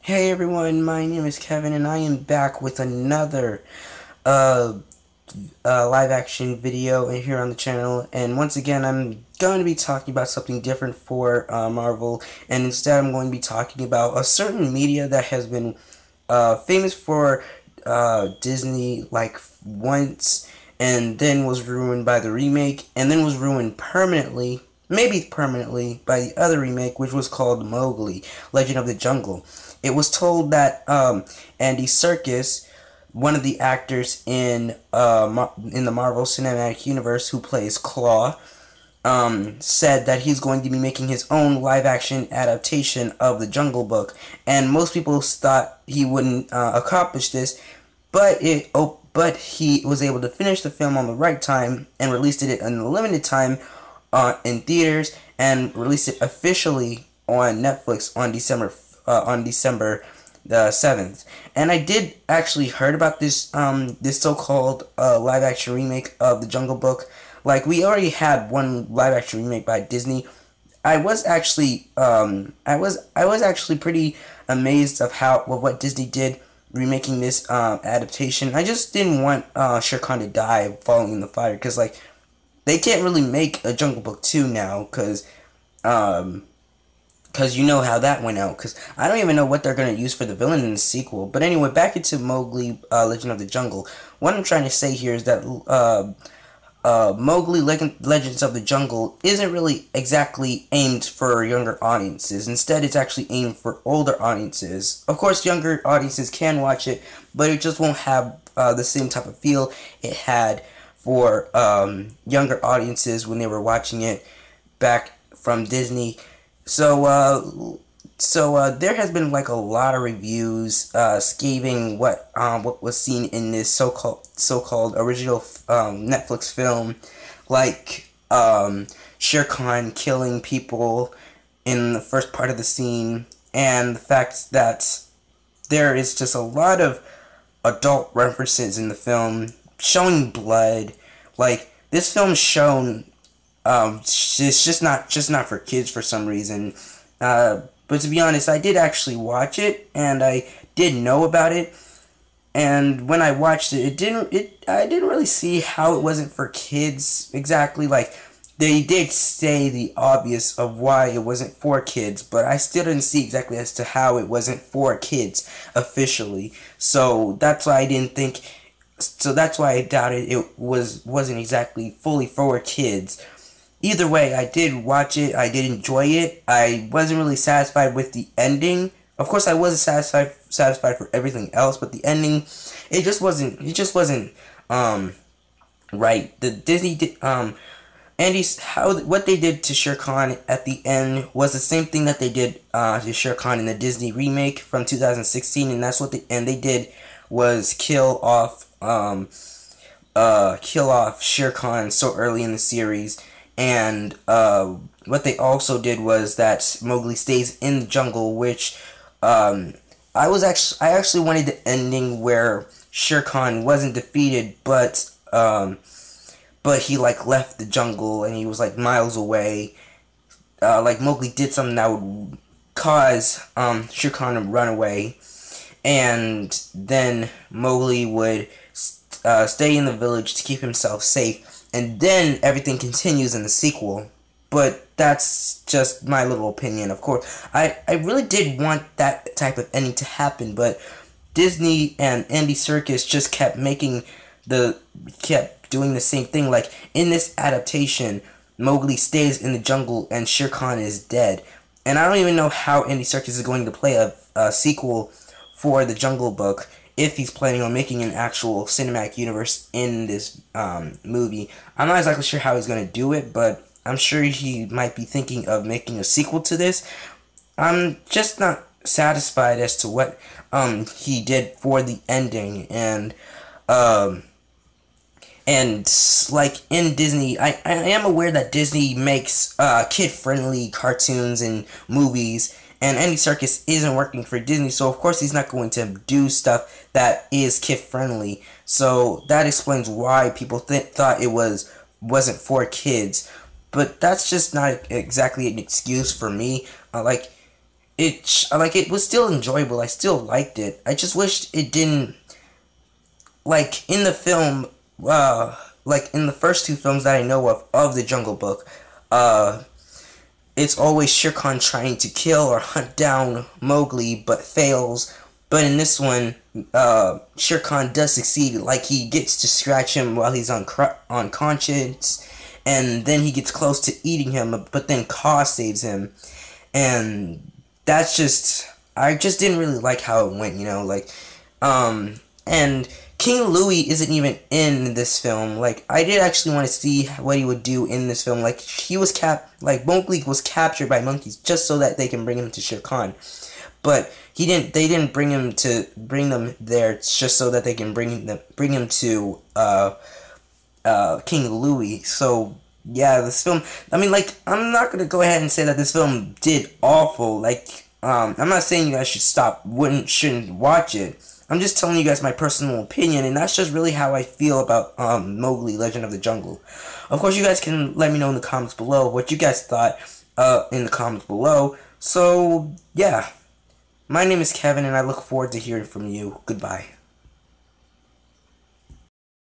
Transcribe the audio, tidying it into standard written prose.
Hey everyone, my name is Kevin and I am back with another uh, live action video here on the channel, and once again I'm going to be talking about something different for Marvel, and instead I'm going to be talking about a certain media that has been famous for Disney like once and then was ruined by the remake and then was ruined permanently, maybe permanently, by the other remake, which was called Mowgli, Legend of the Jungle. It was told that Andy Serkis, one of the actors in the Marvel Cinematic Universe who plays Claw, said that he's going to be making his own live-action adaptation of the Jungle Book, and most people thought he wouldn't accomplish this, but he was able to finish the film on the right time and released it in a limited time in theaters and released it officially on Netflix on December the 7th. And I did actually heard about this so-called live action remake of the Jungle Book. Like, we already had one live action remake by Disney. I was actually I was actually pretty amazed of what Disney did remaking this adaptation. I just didn't want Shere Khan to die falling in the fire, because like they can't really make a Jungle Book 2 now, because you know how that went out. Because I don't even know what they're going to use for the villain in the sequel. But anyway, back into Mowgli, Legend of the Jungle. What I'm trying to say here is that Mowgli Legends of the Jungle isn't really exactly aimed for younger audiences. Instead, it's actually aimed for older audiences. Of course, younger audiences can watch it, but it just won't have the same type of feel it had for younger audiences when they were watching it back from Disney. So there has been like a lot of reviews scathing what was seen in this so-called original Netflix film, like Shere Khan killing people in the first part of the scene, and the fact that there is just a lot of adult references in the film, showing blood. Like, this film shown it's just not for kids for some reason. But to be honest, I did actually watch it, and I did know about it. And when I watched it, I didn't really see how it wasn't for kids exactly. Like, they did say the obvious of why it wasn't for kids, but I still didn't see exactly as to how it wasn't for kids officially. So that's why I didn't think. So that's why I doubted it wasn't exactly fully for kids. Either way, I did watch it. I did enjoy it. I wasn't really satisfied with the ending. Of course, I wasn't satisfied for everything else, but the ending, it just wasn't. It just wasn't right. The Disney did what they did to Shere Khan at the end was the same thing that they did to Shere Khan in the Disney remake from 2016, and that's what they did was kill off Shere Khan so early in the series. And what they also did was that Mowgli stays in the jungle, which I actually wanted the ending where Shere Khan wasn't defeated, but he like left the jungle and he was like miles away. Like, Mowgli did something that would cause Shere Khan to run away, and then Mowgli would stay in the village to keep himself safe. And then everything continues in the sequel. But that's just my little opinion, of course. I really did want that type of ending to happen, but Disney and Andy Serkis just kept doing the same thing. Like, in this adaptation, Mowgli stays in the jungle and Shere Khan is dead. And I don't even know how Andy Serkis is going to play a sequel for the Jungle Book, if he's planning on making an actual cinematic universe in this movie. I'm not exactly sure how he's going to do it, but I'm sure he might be thinking of making a sequel to this. I'm just not satisfied as to what he did for the ending, and like, in Disney, I am aware that Disney makes kid-friendly cartoons and movies, and Andy Serkis isn't working for Disney, so of course he's not going to do stuff that is kid-friendly. So that explains why people thought it wasn't for kids. But that's just not exactly an excuse for me. Like, it was still enjoyable. I still liked it. I just wished it didn't, like in the film, like in the first two films that I know of the Jungle Book, it's always Shere Khan trying to kill or hunt down Mowgli, but fails. But in this one, Shere Khan does succeed. Like, he gets to scratch him while he's unconscious, and then he gets close to eating him, but then Ka saves him. And that's just, I just didn't really like how it went, and King Louie isn't even in this film. Like, I did actually want to see what he would do in this film. Like, Mowgli was captured by monkeys just so that they can bring him to Shere Khan. But they didn't bring them there just so that they can bring him to King Louie. So yeah, this film, I mean, like, I'm not gonna go ahead and say that this film did awful. Like, I'm not saying you guys shouldn't watch it. I'm just telling you guys my personal opinion, and that's just really how I feel about Mowgli, Legend of the Jungle. Of course, you guys can let me know in the comments below what you guys thought in the comments below. So yeah, my name is Kevin, and I look forward to hearing from you. Goodbye.